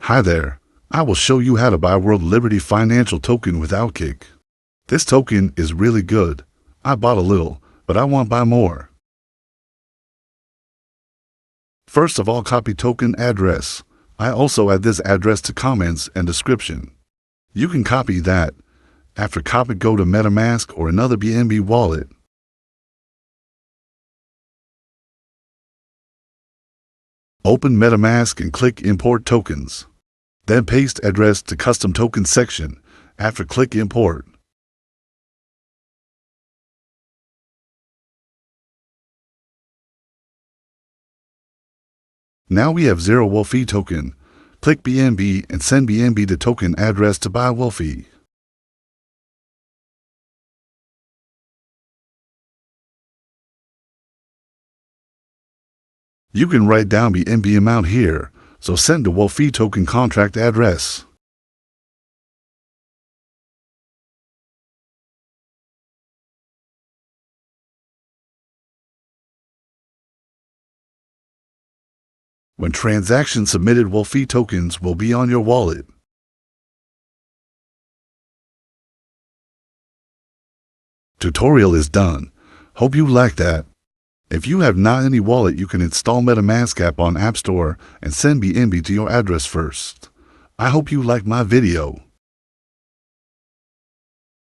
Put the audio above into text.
Hi there, I will show you how to buy World Liberty Financial Token without Kick. This token is really good. I bought a little, but I want to buy more. First of all, copy token address. I also add this address to comments and description. You can copy that. After copy, go to MetaMask or another BNB wallet. Open MetaMask and click Import Tokens. Then paste address to Custom Token section. After click Import. Now we have 0 WLFI token. Click BNB and send BNB the token address to buy WLFI. You can write down BNB amount here, so send the WLFI token contract address. When transaction submitted, WLFI tokens will be on your wallet. Tutorial is done. Hope you like that. If you have not any wallet, you can install MetaMask app on App Store and send BNB to your address first. I hope you like my video.